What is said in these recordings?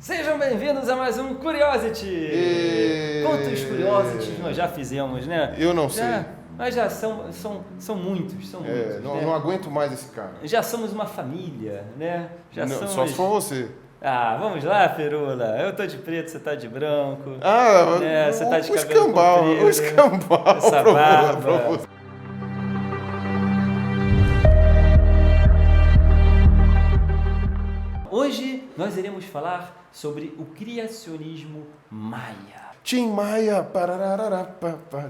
Sejam bem-vindos a mais um Curiosity! Quantos Curiosities nós já fizemos, né? Eu não sei. Mas já são muitos, né? Não aguento mais esse cara. Já somos uma família, né? Só se for você. Ah, vamos lá, Perula. Eu tô de preto, você tá de branco. Você tá de o cabelo comprido. O escambau. Essa barba. Hoje nós iremos falar sobre o criacionismo maia. Tim Maia.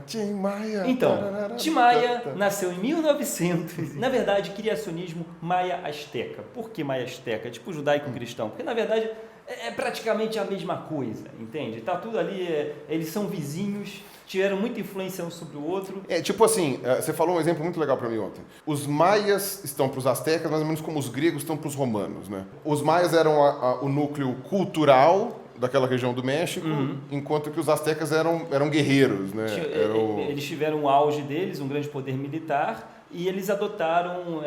Tim Maia. Então, Tim Maia nasceu em 1900. Na verdade, criacionismo maia-azteca. Por que maia-azteca? Tipo judaico-cristão. Porque, na verdade, é praticamente a mesma coisa, entende? Tá tudo ali, eles são vizinhos, tiveram muita influência um sobre o outro. Tipo assim, você falou um exemplo muito legal para mim ontem. Os maias estão para os astecas, mais ou menos como os gregos estão para os romanos, né? Os maias eram o núcleo cultural daquela região do México, enquanto que os astecas eram guerreiros, né? Eles tiveram o auge deles, um grande poder militar, e eles adotaram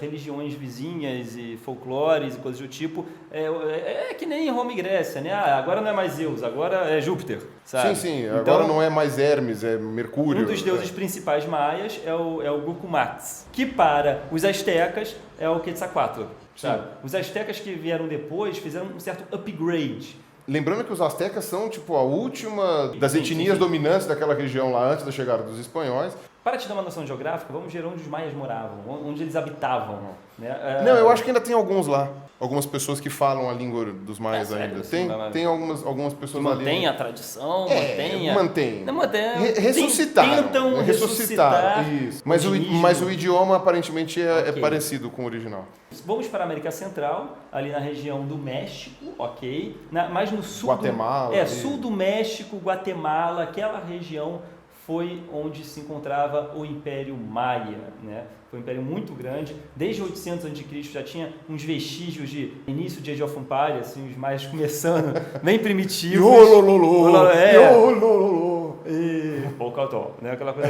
religiões vizinhas e folclores e coisas do tipo. É que nem Roma e Grécia, né? Agora não é mais Zeus, agora é Júpiter, sabe? Sim. Então, agora não é mais Hermes, é Mercúrio. Um dos deuses principais maias é o Gucumax, que para os astecas é o Quetzalcóatl, sabe? Os astecas que vieram depois fizeram um certo upgrade. Lembrando que os astecas são tipo a última das etnias dominantes daquela região lá antes da chegada dos espanhóis. Para te dar uma noção geográfica, vamos ver onde os maias moravam, onde eles habitavam. Né? Não, eu acho que ainda tem alguns lá. Algumas pessoas que falam a língua dos maias ainda. Tem algumas pessoas ali. Mantém a tradição, mantém. Ressuscitaram. Tentam ressuscitar. Isso. Mas o idioma aparentemente é parecido com o original. Vamos para a América Central, ali na região do México, ok? Mas no sul Guatemala. Sul do México, Guatemala, aquela região foi onde se encontrava o Império Maia, né? Foi um império muito grande. Desde 800 a.C. já tinha uns vestígios de início de Age of Empires, assim, os maias começando, bem primitivos. Pocotó, né? Aquela coisa.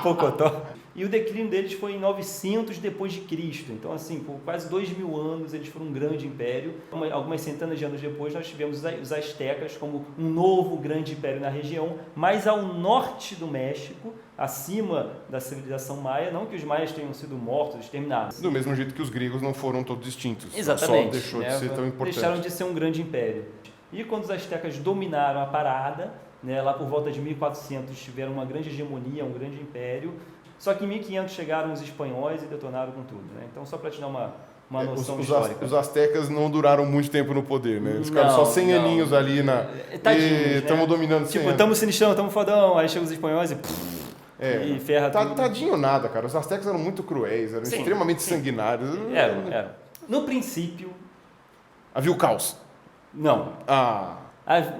Pocotó. E o declínio deles foi em 900 depois de Cristo. Então, assim, por quase 2000 anos eles foram um grande império. Algumas centenas de anos depois nós tivemos os astecas como um novo grande império na região, mas ao norte do México, acima da civilização maia, não que os maias tenham sido mortos, exterminados. Do mesmo jeito que os gregos não foram todos extintos. Exatamente. Só deixou de ser tão importante. Deixaram de ser um grande império. E quando os astecas dominaram a parada, né, lá por volta de 1400 tiveram uma grande hegemonia, um grande império. Só que em 1500 chegaram os espanhóis e detonaram com tudo, né? Então, só para te dar uma noção histórica. Os astecas não duraram muito tempo no poder, né? Eles ficaram só 100 aninhos ali na... Estamos dominando 100 anos. Estamos sinistrão, estamos fodão. Aí chegam os espanhóis e ferra tudo. Tadinho nada, cara. Os astecas eram muito cruéis, eram extremamente sanguinários. Eram. No princípio... Havia o caos. Não.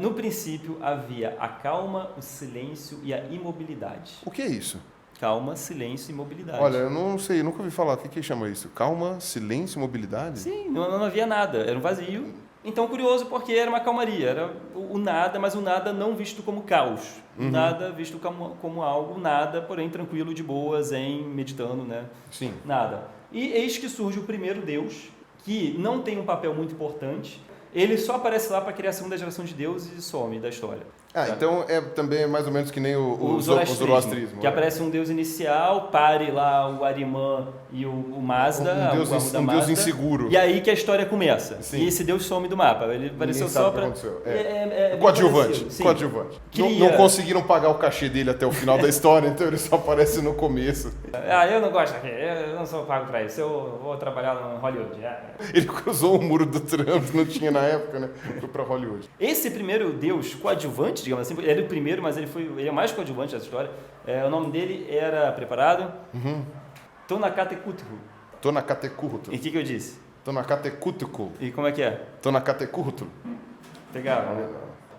No princípio havia a calma, o silêncio e a imobilidade. O que é isso? Calma, silêncio e mobilidade. Olha, eu não sei, nunca ouvi falar. O que chama isso? Calma, silêncio e mobilidade? Sim, não havia nada, era um vazio. Então, curioso, porque era uma calmaria, era o nada, mas o nada não visto como caos. O nada visto como algo, nada, porém tranquilo, de boa, zen, meditando, né? Sim. Nada. E eis que surge o primeiro Deus, que não tem um papel muito importante. Ele só aparece lá para criar a segunda geração de deuses e some da história. Então também é mais ou menos que nem o zoroastrismo. Que aparece um deus inicial, pare lá o Arimã e o Mazda. Um deus inseguro. E aí que a história começa. Sim. E esse deus some do mapa. Ele apareceu só para... Coadjuvante. Não conseguiram pagar o cachê dele até o final da história, então ele só aparece no começo. Eu não gosto aqui, eu não sou pago para isso, eu vou trabalhar no Hollywood. Ele cruzou o muro do Trump, não tinha na época, né? Foi para Hollywood. Esse primeiro deus coadjuvante, digamos assim, ele era o primeiro, mas ele é mais coadjuvante dessa história. O nome dele era, preparado? Tonacatecutru. Tonacatecurutru. E o que eu disse? Tonacatecutru. E como é que é? Tonacatecurutru. Pegava, né?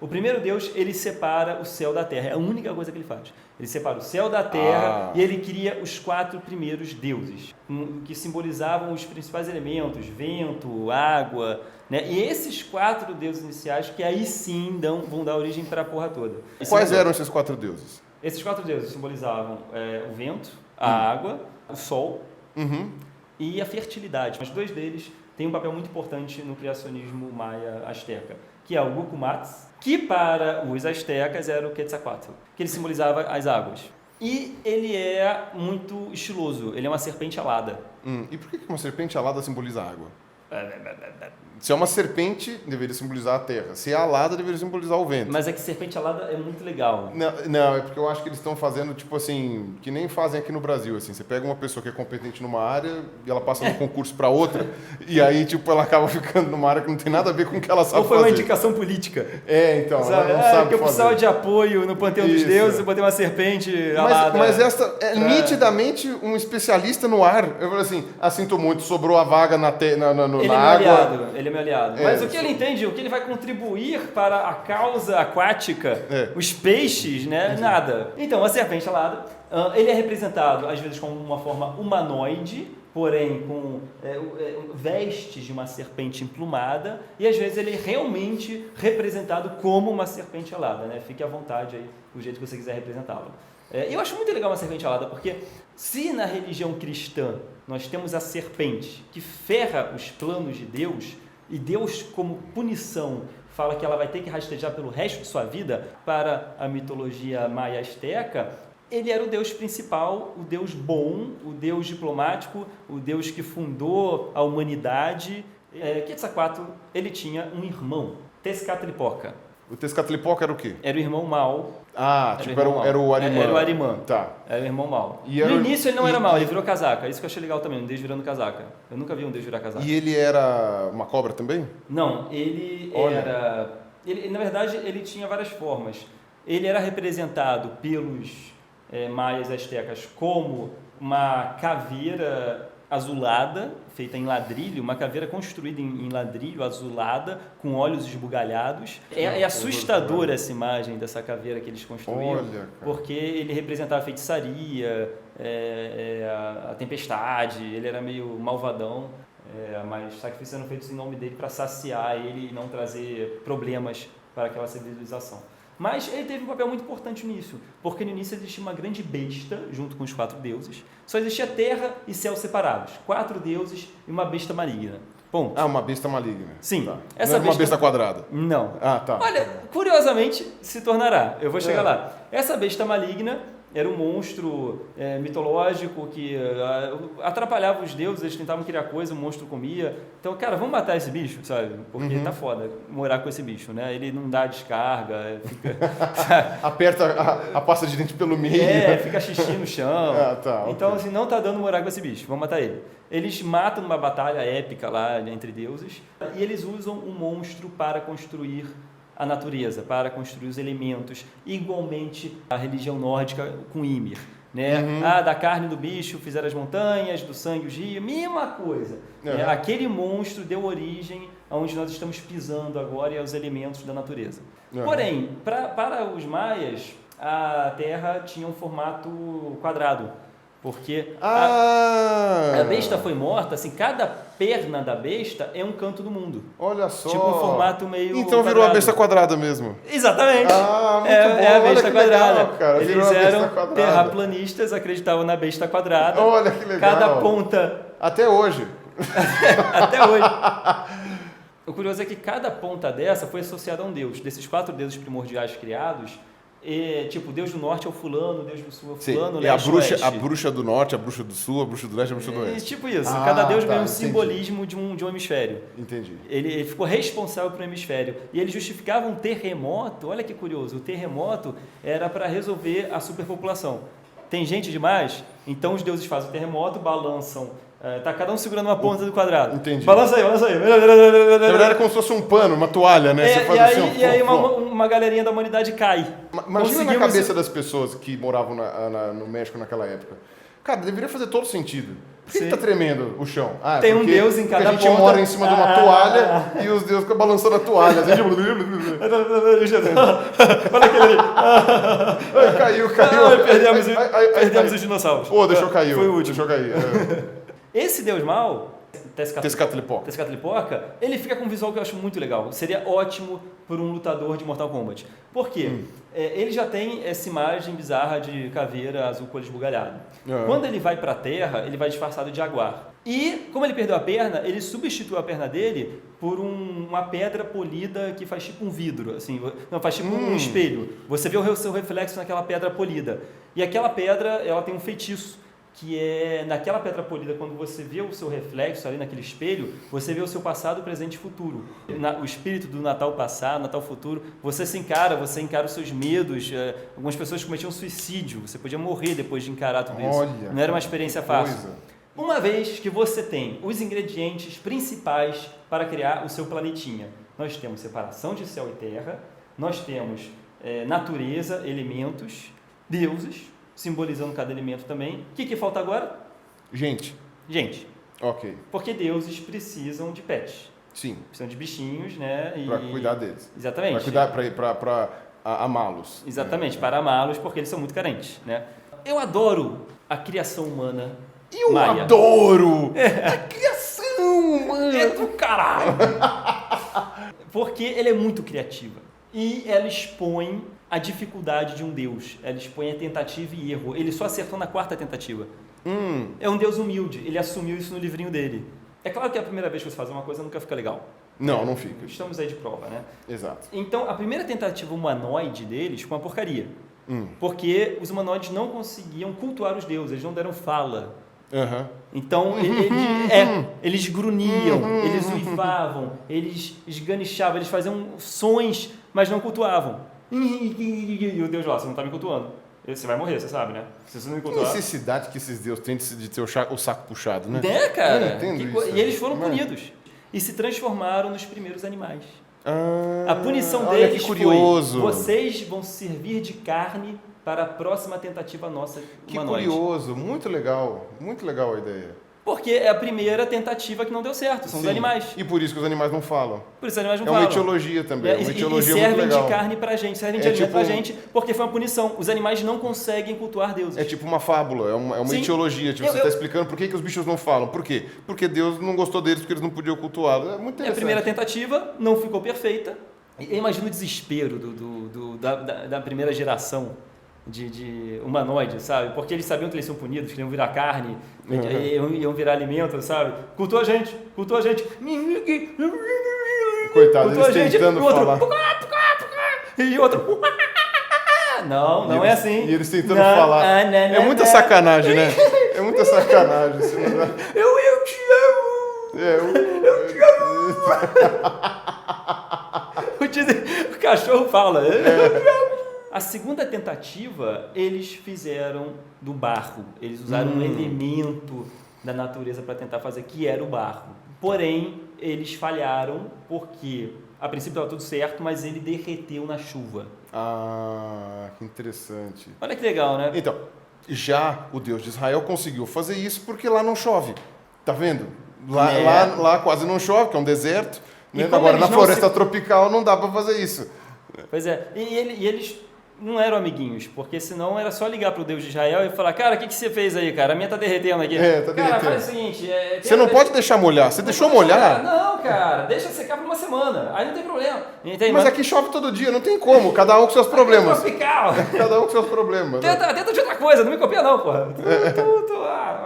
O primeiro Deus, ele separa o céu da terra. É a única coisa que ele faz. Ele separa o céu da terra e ele cria os 4 primeiros deuses, que simbolizavam os principais elementos, vento, água, né? E esses 4 deuses iniciais que aí sim vão dar origem para a porra toda. Quais eram esses 4 deuses? Esses 4 deuses simbolizavam o vento, a água, o sol e a fertilidade. Mas 2 deles tem um papel muito importante no criacionismo maia azteca, que é o Gucumatz, que para os aztecas era o Quetzalcoatl, que ele simbolizava as águas. E ele é muito estiloso, ele é uma serpente alada. E por que uma serpente alada simboliza água? Se é uma serpente, deveria simbolizar a terra. Se é alada, deveria simbolizar o vento. Mas é que serpente alada é muito legal. Não, é porque eu acho que eles estão fazendo, tipo assim, que nem fazem aqui no Brasil, assim. Você pega uma pessoa que é competente numa área e ela passa no concurso para outra, e aí, tipo, ela acaba ficando numa área que não tem nada a ver com o que ela sabe fazer. Ou foi uma indicação política. Então, sabe? Ela não sabe que eu precisava de apoio no Panteão dos Deuses, eu botei uma serpente alada. Mas esta é nitidamente um especialista no ar. Eu falei assim, sinto muito, sobrou a vaga na água. Ele é meu aliado. Mas o que ele entende, o que ele vai contribuir para a causa aquática, os peixes, né? Nada. Então, a serpente alada, ele é representado às vezes como uma forma humanoide, porém com vestes de uma serpente emplumada, e às vezes ele é realmente representado como uma serpente alada, né? Fique à vontade aí, do jeito que você quiser representá-lo. Eu acho muito legal uma serpente alada, porque se na religião cristã nós temos a serpente que ferra os planos de Deus, e Deus, como punição, fala que ela vai ter que rastejar pelo resto de sua vida, para a mitologia maia azteca, ele era o Deus principal, o Deus bom, o Deus diplomático, o Deus que fundou a humanidade. Quetzalcoatl, ele tinha um irmão, Tezcatlipoca. O Tezcatlipoca era o quê? Era o irmão mau. Era o Arimã. Era o Arimã. Tá. Era o irmão mau. No início ele não era mau, ele virou casaca. Isso que eu achei legal também, um deus virando casaca. Eu nunca vi um deus virar casaca. E ele era uma cobra também? Não, ele era... na verdade, ele tinha várias formas. Ele era representado pelos maias aztecas como uma caveira azulada, feita em ladrilho, uma caveira construída em ladrilho, azulada, com olhos esbugalhados. É assustadora essa imagem dessa caveira que eles construíram, porque ele representava a feitiçaria, a tempestade, ele era meio malvadão, mas sacrifícios eram feitos em nome dele para saciar ele e não trazer problemas para aquela civilização. Mas ele teve um papel muito importante nisso, porque no início existia uma grande besta junto com os 4 deuses. Só existia terra e céu separados. 4 deuses e uma besta maligna. Ponto. Uma besta maligna. Sim. Tá. Não é uma besta quadrada? Não. Tá. Olha, curiosamente se tornará. Eu vou chegar lá. Essa besta maligna era um monstro mitológico que atrapalhava os deuses, eles tentavam criar coisa, o monstro comia. Então, cara, vamos matar esse bicho, sabe? Porque tá foda morar com esse bicho, né? Ele não dá descarga, fica... Aperta a pasta de dente pelo meio. Fica xixi no chão. Então, assim, não tá dando morar com esse bicho, vamos matar ele. Eles matam numa batalha épica lá entre deuses e eles usam o monstro para construir a natureza, para construir os elementos, igualmente a religião nórdica com Ymir, né? Da carne do bicho fizeram as montanhas, do sangue os rios, mesma coisa. Aquele monstro deu origem aonde nós estamos pisando agora e aos elementos da natureza. Porém, para os maias, a Terra tinha um formato quadrado. Porque a besta foi morta, assim, cada perna da besta é um canto do mundo. Olha só. Tipo um formato meio Então virou a besta quadrada mesmo. Exatamente. Muito bom. A besta quadrada. Legal, cara. Eles eram terraplanistas, acreditavam na besta quadrada. Olha que legal. Cada ponta... Até hoje. Até hoje. O curioso é que cada ponta dessa foi associada a um deus. Desses 4 deuses primordiais criados... tipo, Deus do Norte é o fulano, Deus do Sul é o fulano, leste, a bruxa do Norte, a bruxa do Sul, a bruxa do Leste, a bruxa do Oeste. Tipo isso, cada Deus ganha um simbolismo de um hemisfério. Entendi. Ele ficou responsável por um hemisfério. E ele justificava um terremoto, olha que curioso, o terremoto era para resolver a superpopulação. Tem gente demais? Então os deuses fazem o terremoto, balançam. Tá cada um segurando uma ponta do quadrado. Entendi. Balança aí. Na verdade era como se fosse um pano, uma toalha, né? Você faz e aí uma galerinha da humanidade cai. Imagina na cabeça das pessoas que moravam no México naquela época. Cara, deveria fazer todo sentido. Por que tá tremendo o chão? Tem um deus em cada ponta. A gente mora em cima de uma toalha e os deuses ficam balançando a toalha. Olha aquele ali. Caiu. Perdemos os dinossauros. Deixou cair. Foi o último. Deixou cair. Esse deus mau, Tezcatlipoca, ele fica com um visual que eu acho muito legal. Seria ótimo para um lutador de Mortal Kombat. Por quê? Ele já tem essa imagem bizarra de caveira azul com olho esbugalhado. Quando ele vai para a Terra, ele vai disfarçado de jaguar. E, como ele perdeu a perna, ele substituiu a perna dele por uma pedra polida que faz tipo um vidro, assim, não, faz tipo um espelho. Você vê o seu reflexo naquela pedra polida. E aquela pedra, ela tem um feitiço, que é, naquela pedra polida, quando você vê o seu reflexo ali naquele espelho, você vê o seu passado, presente e futuro. O espírito do Natal passado, Natal futuro, você encara os seus medos. Algumas pessoas cometiam suicídio, você podia morrer depois de encarar tudo isso. Olha, não era uma experiência fácil. coisa. Uma vez que você tem os ingredientes principais para criar o seu planetinha, nós temos separação de céu e terra, nós temos natureza, elementos, deuses, simbolizando cada elemento também. O que falta agora? Gente. Ok. Porque deuses precisam de pets. Sim. Precisam de bichinhos, né? Para cuidar deles. Exatamente. Para amá-los. Exatamente, para amá-los, porque eles são muito carentes, né? Eu adoro a criação humana. Eu Maia. adoro a criação humana. É do caralho. Porque ela é muito criativa. E ela expõe a dificuldade de um Deus. Ela expõe a tentativa e erro. Ele só acertou na 4ª tentativa. É um Deus humilde. Ele assumiu isso no livrinho dele. É claro que a primeira vez que você faz uma coisa nunca fica legal. Não fica. Estamos aí de prova, né? Exato. Então, a primeira tentativa humanoide deles foi uma porcaria. Porque os humanoides não conseguiam cultuar os deuses. Eles não deram fala. Então, eles grunhiam, eles uivavam, eles esganichavam, eles faziam sons, mas não cultuavam. E o Deus lá, você não está me cultuando. Você vai morrer, você sabe, né? Se você não me cultuar... Que necessidade que esses deuses têm de ter o saco puxado, né? Cara? Eu entendo isso. E eles foram punidos. E se transformaram nos primeiros animais. A punição deles foi: vocês vão servir de carne para a próxima tentativa nossa humanoide. Que curioso, muito legal a ideia. Porque é a primeira tentativa que não deu certo, são os animais. E por isso que os animais não falam. Por isso os animais não falam. É uma etiologia também, uma etiologia e servem muito legal. de carne pra gente, servem de alimento pra gente, porque foi uma punição. Os animais não conseguem cultuar deuses. É tipo uma fábula, é uma etiologia. Tipo, você está explicando por que os bichos não falam. Por quê? Porque Deus não gostou deles, porque eles não podiam cultuá-los. É muito interessante. A primeira tentativa não ficou perfeita. Eu imagino o desespero da primeira geração de humanoide, sabe? Porque eles sabiam que eles são punidos, que iam virar carne, iam virar alimento, sabe? Cultua a gente. Coitado, eles tentando falar. E outro... Não é assim. E eles tentando falar. É muita sacanagem, né? É muita sacanagem. Eu te amo! Eu te amo! O cachorro fala. A segunda tentativa, eles fizeram do barro. Eles usaram um elemento da natureza para tentar fazer, que era o barro. Porém, eles falharam porque, a princípio estava tudo certo, mas ele derreteu na chuva. Que interessante. Olha que legal, né? Então, já o Deus de Israel conseguiu fazer isso porque lá não chove. Tá vendo? Lá quase não chove, que é um deserto. Né? Agora, na floresta tropical, não dá para fazer isso. Pois é. E eles não eram amiguinhos, porque senão era só ligar pro Deus de Israel e falar: cara, o que você fez aí, cara? A minha tá derretendo aqui. Tá derretendo. Cara, faz o seguinte... Você não pode deixar molhar. Você deixou molhar? Não, cara. Deixa secar por uma semana. Aí não tem problema. Entende? Mas aqui chove todo dia, não tem como. Cada um com seus problemas. É tropical. Cada um com seus problemas. Tenta de outra coisa, não me copia não, porra.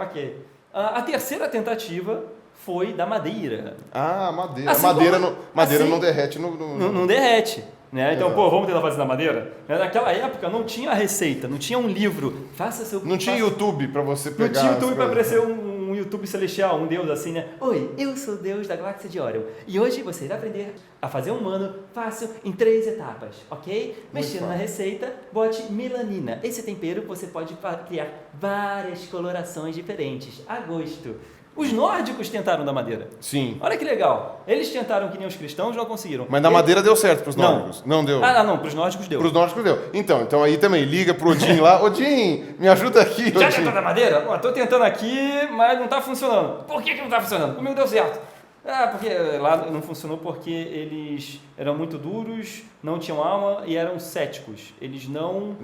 Ok. A terceira tentativa foi da madeira. Madeira. Assim Madeira não derrete Não derrete. Né? Então, vamos tentar fazer na madeira? Naquela época não tinha receita, não tinha um livro. Não tinha YouTube para você pegar. Não tinha YouTube para aparecer um YouTube celestial, um Deus assim, né? Oi, eu sou o Deus da galáxia de Orion. E hoje você vai aprender a fazer um humano fácil em 3 etapas, ok? Mexendo na receita, bote melanina. Esse tempero você pode criar várias colorações diferentes, a gosto. Os nórdicos tentaram da madeira. Sim. Olha que legal. Eles tentaram que nem os cristãos, não conseguiram. Mas da madeira deu certo para os nórdicos? Não deu? Não, para os nórdicos deu. Para os nórdicos deu. Então aí também, liga pro Odin lá. Odin, me ajuda aqui. Já tentou da madeira? Estou tentando aqui, mas não está funcionando. Por que não está funcionando? Comigo deu certo. Porque lá não funcionou porque eles eram muito duros, não tinham alma e eram céticos. Eles não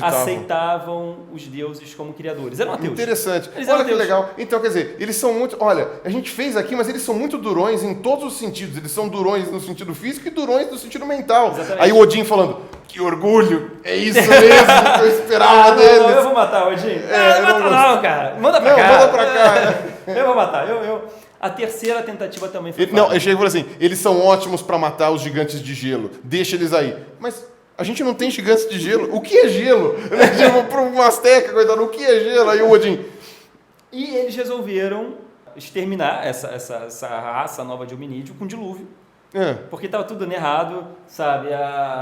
aceitavam os deuses como criadores. Eram ateus. Interessante. Olha que legal. Então, quer dizer, eles são muito... Olha, a gente fez aqui, mas eles são muito durões em todos os sentidos. Eles são durões no sentido físico e durões no sentido mental. Exatamente. Aí o Odin falando, que orgulho, é isso mesmo que eu esperava deles. Eu vou matar o Odin. Não mata não, cara. Manda pra cá. Manda pra cá. Eu vou matar. A terceira tentativa também foi Não, ele chega e fala assim, eles são ótimos pra matar os gigantes de gelo, deixa eles aí. Mas a gente não tem gigantes de gelo. O que é gelo? Tipo, para um Azteca, coitado, o que é gelo? Aí o Odin... E eles resolveram exterminar essa raça nova de hominídeo com dilúvio. Porque estava tudo dando errado, sabe?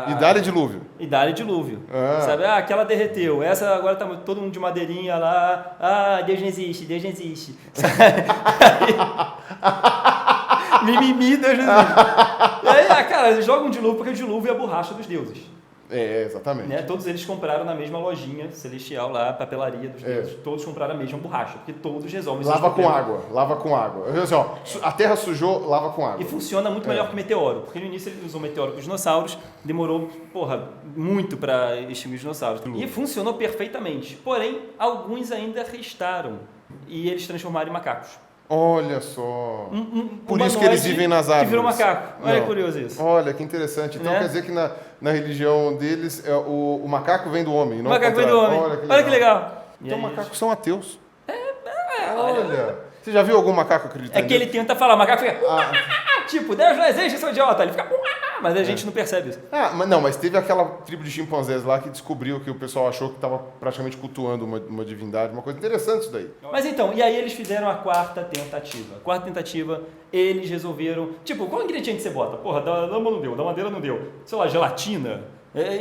E dá-lhe dilúvio. E dá-lhe dilúvio. Sabe? Aquela derreteu. Essa agora tá todo mundo de madeirinha lá. Deus não existe, Deus não existe. Mimimi, Deus não existe. E aí, cara, eles jogam dilúvio porque o dilúvio é a borracha dos deuses. Exatamente. Né? Todos eles compraram na mesma lojinha celestial lá, papelaria dos deuses. Todos compraram a mesma borracha, porque todos resolvem. Lava com água. Assim, ó, a terra sujou, lava com água. E funciona muito melhor que meteoro, porque no início ele usou meteoro com os dinossauros, demorou, muito para extinguir os dinossauros. E funcionou perfeitamente. Porém, alguns ainda restaram e eles transformaram em macacos. Olha só. Por isso que eles vivem nas árvores. Que virou macaco. Olha que curioso isso. Olha, que interessante. Então quer dizer que na religião deles o macaco vem do homem, não o macaco vem do homem. Olha que legal. Então macacos são ateus. Olha. Você já viu algum macaco acreditando? É que ele tenta falar, o macaco fica... Tipo, Deus não existe, seu idiota. Ele fica... Mas a gente não percebe isso. Mas teve aquela tribo de chimpanzés lá que descobriu que o pessoal achou que estava praticamente cultuando uma divindade, uma coisa interessante isso daí. Mas então, e aí eles fizeram a quarta tentativa. A quarta tentativa, eles resolveram... Tipo, qual ingrediente você bota? Porra, da lama não deu, da madeira não deu. Sei lá, gelatina.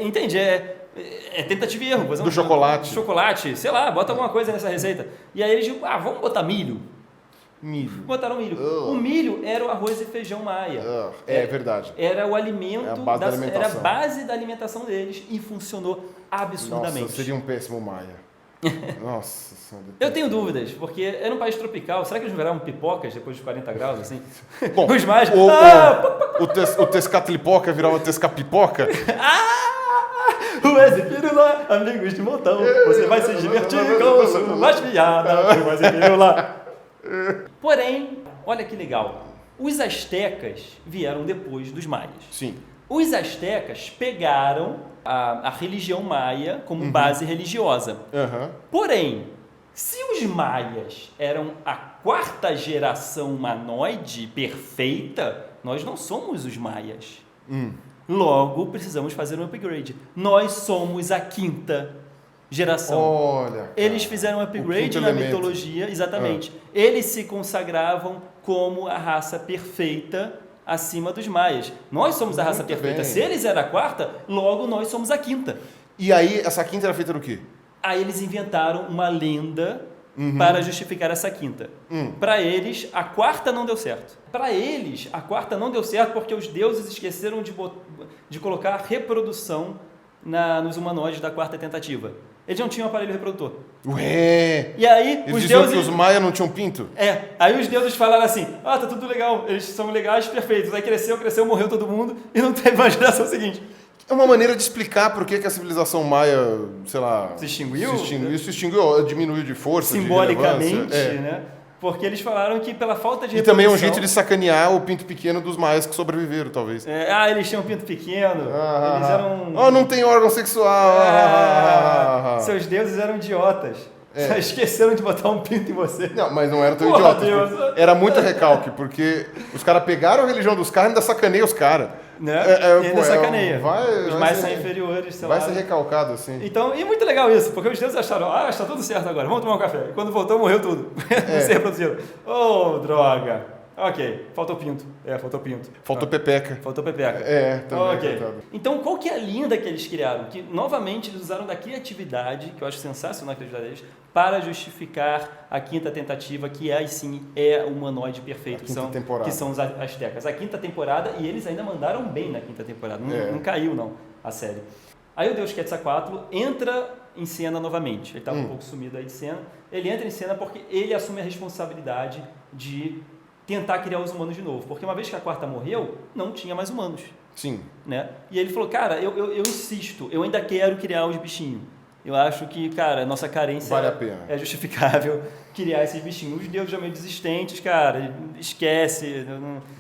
Entende? É tentativa e erro. Do chocolate. Chocolate, sei lá, bota alguma coisa nessa receita. E aí eles vamos botar milho. Botaram milho. O milho era o arroz e feijão maia. É verdade. Era o alimento, era a base da alimentação deles e funcionou absurdamente. Nossa, seria um péssimo maia. Nossa Senhora. Eu tenho dúvidas, porque era um país tropical. Será que eles viraram pipocas depois de 40 graus, assim? Bom, os mais... o Tescatlipoca virava Tescapipoca. O Ezepirula, amigos de montão, você vai se divertir com sua mais piada. O Ezepirula. Porém, olha que legal, os astecas vieram depois dos maias. Sim. Os astecas pegaram a religião maia como base religiosa. Porém, se os maias eram a quarta geração humanoide perfeita, nós não somos os maias. Logo, precisamos fazer um upgrade. Nós somos a quinta geração. Olha, cara, eles fizeram um upgrade na mitologia, exatamente. Eles se consagravam como a raça perfeita acima dos maias. Nós somos a raça perfeita. Se eles eram a quarta, logo nós somos a quinta. E aí, essa quinta era feita do quê? Aí eles inventaram uma lenda para justificar essa quinta. Para eles, a quarta não deu certo. Para eles, a quarta não deu certo porque os deuses esqueceram de colocar reprodução nos humanoides da quarta tentativa. Eles não tinham aparelho reprodutor. Ué! E aí, eles diziam que os maias não tinham pinto? Aí os deuses falaram assim, tá tudo legal, eles são legais, perfeitos. Aí cresceu, morreu todo mundo e não teve mais geração seguinte. É uma maneira de explicar por que a civilização maia, sei lá... Se extinguiu, diminuiu de força, simbolicamente, né? Porque eles falaram que pela falta de reprodução... E também é um jeito de sacanear o pinto pequeno dos maias que sobreviveram, talvez. Eles tinham pinto pequeno, eles eram... não tem órgão sexual. Seus deuses eram idiotas. Esqueceram de botar um pinto em você. Não, mas não era tão idiota. Era muito recalque, porque os caras pegaram a religião dos caras e ainda sacaneiam os caras. Né? E ainda sacaneia. Os mais são inferiores, sei lá. Vai ser recalcado, assim. Então, e muito legal isso, porque os deuses acharam, está tudo certo agora, vamos tomar um café. E quando voltou, morreu tudo. Não se reproduziram. Droga. Ok, faltou pinto. Faltou pinto. Faltou pepeca. Também. Ok. Então, qual que é a linda que eles criaram? Que, novamente, eles usaram da criatividade, que eu acho sensacional a criatividade deles, para justificar a quinta tentativa, que aí sim é o humanoide perfeito, que são os astecas. A quinta temporada, e eles ainda mandaram bem na quinta temporada, não caiu não, a série. Aí o deus Quetzalcoatl entra em cena novamente, ele estava um pouco sumido aí de cena, ele entra em cena porque ele assume a responsabilidade de tentar criar os humanos de novo, porque uma vez que a quarta morreu, não tinha mais humanos. Sim. Né? E ele falou, cara, eu insisto, eu ainda quero criar os bichinhos. Eu acho que, cara, nossa carência vale a pena. É justificável criar esses bichinhos. Os deuses já meio desistentes, cara, esquece.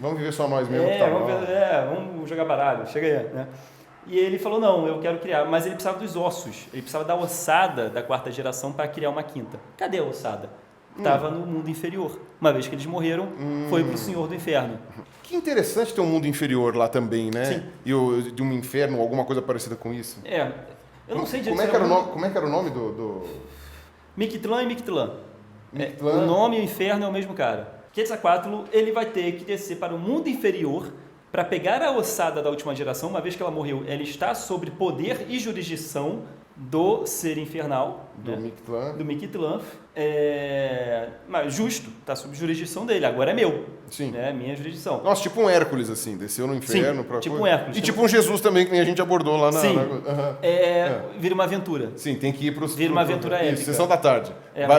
Vamos viver só nós mesmo. Vamos jogar baralho, chega aí, né? E ele falou, não, eu quero criar, mas ele precisava dos ossos, ele precisava da ossada da quarta geração para criar uma quinta. Cadê a ossada? estava no mundo inferior. Uma vez que eles morreram, foi para o Senhor do Inferno. Que interessante ter um mundo inferior lá também, né? Sim. E de um inferno, alguma coisa parecida com isso. Eu não sei direito. Como é que era o nome do... Mictlã e Mictlã. Mictlã. O nome e o inferno é o mesmo cara. Quetzalcoatl, ele vai ter que descer para o mundo inferior para pegar a ossada da última geração. Uma vez que ela morreu, ela está sob poder e jurisdição do ser infernal, do Mictlã. Mas justo, está sob jurisdição dele, agora é meu. Sim. Minha jurisdição. Nossa, tipo um Hércules, assim, desceu no inferno. Sim, tipo um Hércules. E tipo um Jesus também, que nem a gente abordou lá na... Sim, vira uma aventura. Sim, tem que ir para os... Vira uma aventura épica. Isso, sessão da tarde.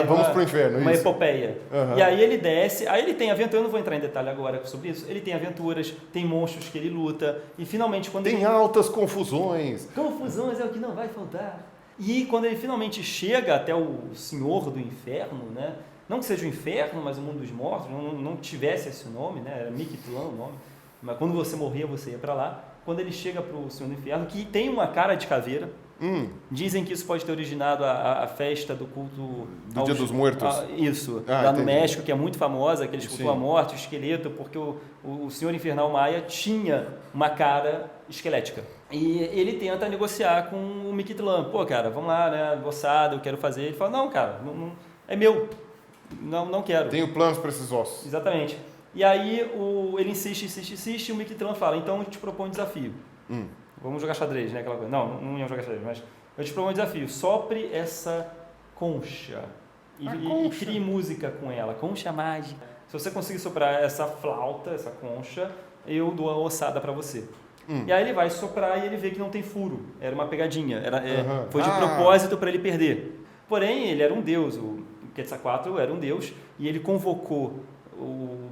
Vamos pro inferno, uma isso. epopeia. E aí ele desce, aí ele tem aventura, eu não vou entrar em detalhe agora sobre isso, ele tem aventuras, tem monstros que ele luta, e finalmente quando tem altas confusões. Confusões é o que não vai faltar. E quando ele finalmente chega até o Senhor do Inferno, né? Não que seja o inferno, mas o mundo dos mortos, não tivesse esse nome, né? Era Mictlã o nome, mas quando você morria, você ia para lá. Quando ele chega para o Senhor do Inferno, que tem uma cara de caveira, dizem que isso pode ter originado a festa do culto... Do Dia dos Mortos? Isso, lá no México, que é muito famosa, que eles cultuam a morte, o esqueleto, porque o Senhor Infernal Maia tinha uma cara esquelética. E ele tenta negociar com o Mictlã. Pô, cara, vamos lá, né, ossada, eu quero fazer. Ele fala, não, cara, não, é meu, não quero. Tenho planos para esses ossos. Exatamente. E aí ele insiste, e o Mictlã fala, então eu te proponho um desafio. Vamos jogar xadrez, né? Aquela coisa. Não iam jogar xadrez, mas eu te proponho um desafio. Sopre essa concha e crie música com ela. Concha mágica. Se você conseguir soprar essa flauta, essa concha, eu dou a ossada para você. E aí ele vai soprar e ele vê que não tem furo. Era uma pegadinha. Foi de propósito para ele perder. Porém, ele era um deus. O Quetzalcoatl era um deus e ele convocou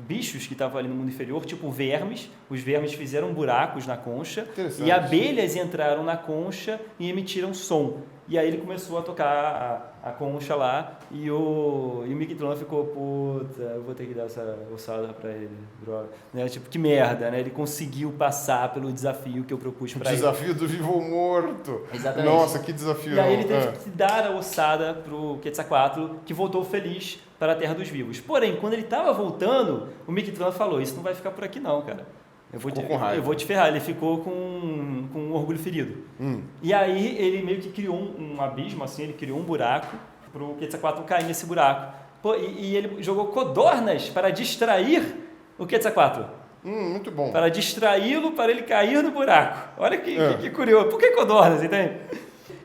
bichos que estavam ali no mundo inferior, tipo vermes. Os vermes fizeram buracos na concha e abelhas entraram na concha e emitiram som. E aí ele começou a tocar a concha lá e o Mictlã ficou, puta, eu vou ter que dar essa ossada pra ele, droga. Né? Tipo, que merda, né? Ele conseguiu passar pelo desafio que eu propus pra ele. Desafio do vivo ou morto. Exatamente. Nossa, que desafio. E aí ele teve que dar a ossada pro Quetzalcoatl, que voltou feliz para a Terra dos Vivos. Porém, quando ele estava voltando, o Mictlã falou, isso não vai ficar por aqui não, cara. Eu vou te ferrar. Ele ficou com um orgulho ferido. E aí ele meio que criou um abismo, assim, ele criou um buraco para o Quetzalcoatl cair nesse buraco. E ele jogou codornas para distrair o Quetzalcoatl. Muito bom. Para distraí-lo, para ele cair no buraco. Olha que curioso. Por que codornas, entende?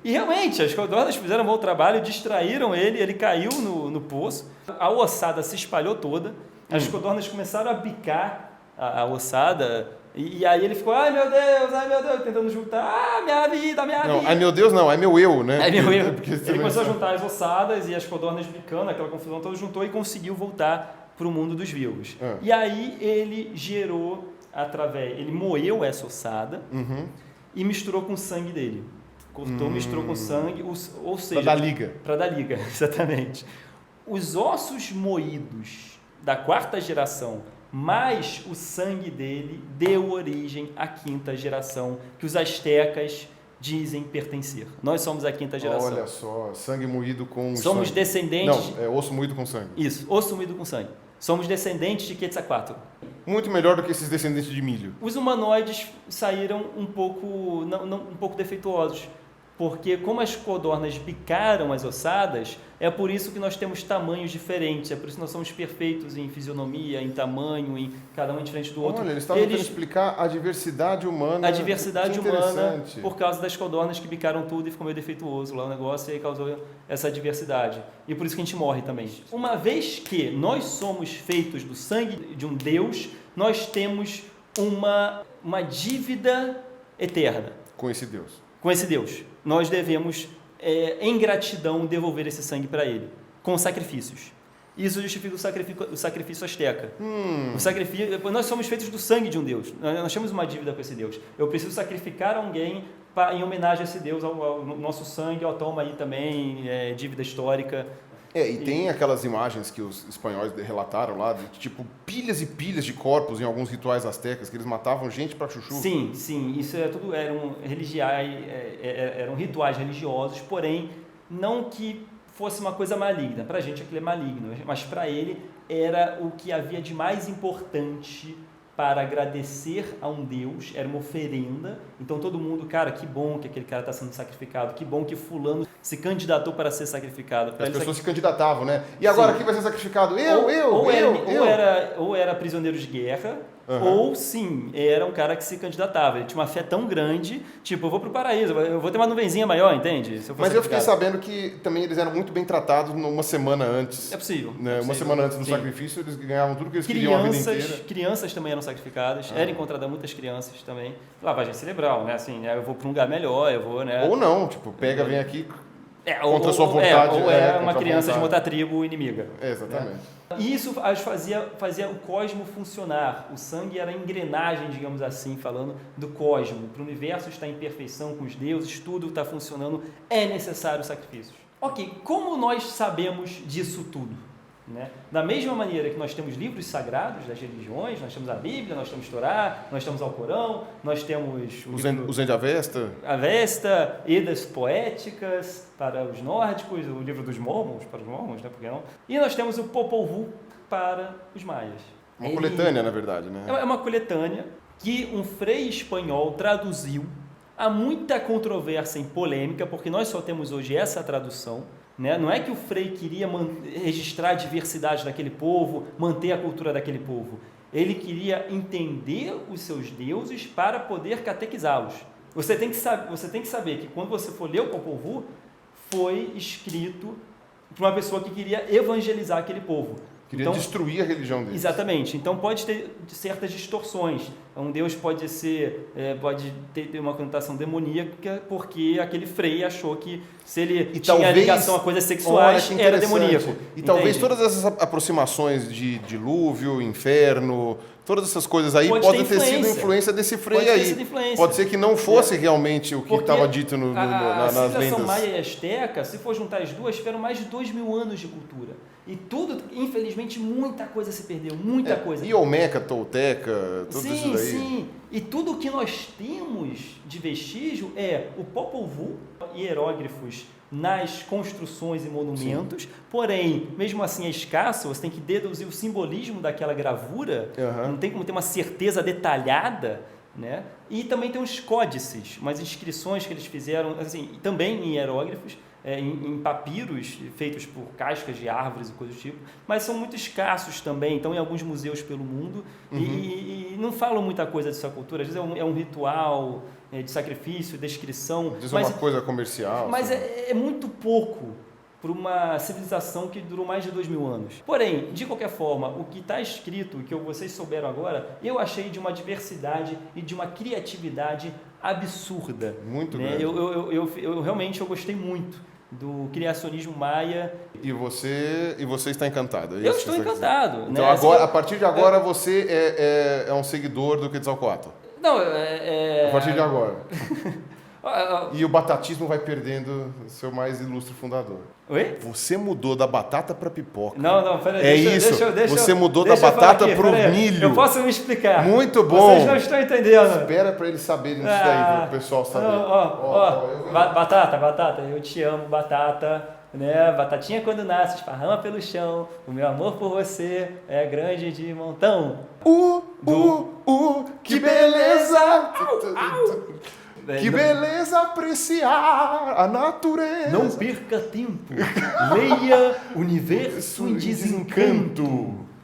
E realmente, as codornas fizeram um bom trabalho, distraíram ele caiu no poço. A ossada se espalhou toda, as codornas começaram a bicar a ossada, e aí ele ficou, ai meu Deus, tentando juntar, minha vida. Ai meu Deus não, é meu eu, né? É meu eu. Ele começou a juntar as ossadas e as codornas bicando, aquela confusão toda, juntou e conseguiu voltar para o mundo dos vivos. E aí ele gerou, ele moeu essa ossada e misturou com o sangue dele. Cortou, misturou com sangue, ou seja... Para dar liga. Para dar liga, exatamente. Os ossos moídos da quarta geração, mais o sangue dele, deu origem à quinta geração, que os astecas dizem pertencer. Nós somos a quinta geração. Olha só, sangue moído com somos sangue. Descendentes... Não, é osso moído com sangue. Isso, osso moído com sangue. Somos descendentes de Quetzalcoatl. Muito melhor do que esses descendentes de milho. Os humanoides saíram um pouco defeituosos, porque como as codornas bicaram as ossadas, é por isso que nós temos tamanhos diferentes, é por isso que nós somos perfeitos em fisionomia, em tamanho, em cada um diferente do outro. Olha, eles estavam tentando explicar a diversidade humana. A diversidade humana por causa das codornas que bicaram tudo e ficou meio defeituoso lá o negócio e aí causou essa diversidade. E por isso que a gente morre também. Uma vez que nós somos feitos do sangue de um Deus, nós temos uma dívida eterna. Com esse Deus. Com esse Deus. Nós devemos, em gratidão, devolver esse sangue para ele, com sacrifícios. Isso justifica o sacrifício asteca. Nós somos feitos do sangue de um Deus. Nós temos uma dívida com esse Deus. Eu preciso sacrificar alguém em homenagem a esse Deus, ao nosso sangue, toma aí também, dívida histórica. E tem aquelas imagens que os espanhóis relataram lá, de tipo pilhas e pilhas de corpos em alguns rituais astecas, que eles matavam gente para chuchu. Sim, isso eram rituais religiosos, porém não que fosse uma coisa maligna. Para a gente aquilo é maligno, mas para ele era o que havia de mais importante para agradecer a um Deus, era uma oferenda. Então todo mundo, cara, que bom que aquele cara está sendo sacrificado, que bom que fulano se candidatou para ser sacrificado. As pessoas se candidatavam, né? E agora quem vai ser sacrificado? Eu. Ou era prisioneiro de guerra, ou sim, era um cara que se candidatava. Ele tinha uma fé tão grande, tipo, eu vou pro paraíso, eu vou ter uma nuvenzinha maior, entende? Mas eu fiquei sabendo que também eles eram muito bem tratados uma semana antes. É possível. Né? É possível. Uma semana antes do sacrifício, eles ganhavam tudo que eles queriam a vida inteira. Crianças também eram sacrificadas, era encontrada muitas crianças também. Lavagem cerebral, né? Assim, eu vou para um lugar melhor, eu vou, né? Ou não, tipo, vem aqui contra a sua vontade. Ou uma criança de uma outra tribo inimiga. Exatamente. Né? E isso fazia o cosmo funcionar. O sangue era a engrenagem, digamos assim, falando do cosmo. Para o universo estar em perfeição com os deuses, tudo está funcionando, é necessário sacrifícios. Ok, como nós sabemos disso tudo? Né? Da mesma maneira que nós temos livros sagrados das religiões, nós temos a Bíblia, nós temos Torá, nós temos Alcorão, nós temos o Zen de Avesta, Edas Poéticas para os nórdicos, o livro dos Mormons para os Mormons, né? Por que não? E nós temos o Popol Vuh para os maias. Uma coletânea, na verdade, né? É uma coletânea que um frei espanhol traduziu. Há muita controvérsia e polêmica, porque nós só temos hoje essa tradução. Né? Não é que o frei queria registrar a diversidade daquele povo, manter a cultura daquele povo. Ele queria entender os seus deuses para poder catequizá-los. Você tem que saber que quando você for ler o Popol Vuh, foi escrito por uma pessoa que queria evangelizar aquele povo. Queria destruir a religião deles. Exatamente. Então pode ter certas distorções. Um Deus pode ter uma conotação demoníaca porque aquele frei achou que se ele tinha ligação a coisas sexuais era demoníaco. E talvez todas essas aproximações de dilúvio, inferno, todas essas coisas aí podem ter sido influência desse frei aí. Pode ser que não fosse realmente o que estava dito nas lendas. A civilização maia e asteca, se for juntar as duas, tiveram mais de 2.000 anos de cultura. E tudo, infelizmente, muita coisa se perdeu, muita coisa. E Olmeca, Tolteca, tudo isso daí. Sim. E tudo que nós temos de vestígio é o Popol Vuh, hieróglifos nas construções e monumentos, porém, mesmo assim é escasso, você tem que deduzir o simbolismo daquela gravura, não tem como ter uma certeza detalhada, né? E também tem os códices, umas inscrições que eles fizeram, assim, também em hieróglifos, em papiros feitos por cascas de árvores e coisas do tipo, mas são muito escassos também, estão em alguns museus pelo mundo e não falam muita coisa dessa cultura. Às vezes é um ritual de sacrifício, descrição. Diz uma coisa comercial. Mas é muito pouco para uma civilização que durou mais de 2.000 anos. Porém, de qualquer forma, o que está escrito, o que vocês souberam agora, eu achei de uma diversidade e de uma criatividade absurda. Muito né? grande. Eu realmente gostei muito do criacionismo maia. E você está encantado? Eu estou encantado. Então, agora, a partir de agora, você é um seguidor do Quetzalcóatl? Não, A partir de agora. E o batatismo vai perdendo seu mais ilustre fundador. Oi? Você mudou da batata para pipoca. Não, peraí. Você mudou da batata para o milho. Eu posso me explicar. Muito bom. Vocês não estão entendendo. Espera para eles saberem isso daí, para o pessoal saber. Batata, eu te amo, batata. Né? Batatinha quando nasce, esparrama pelo chão. O meu amor por você é grande de montão. Que beleza! Que beleza apreciar a natureza. Não perca tempo. Leia Universo em Desencanto.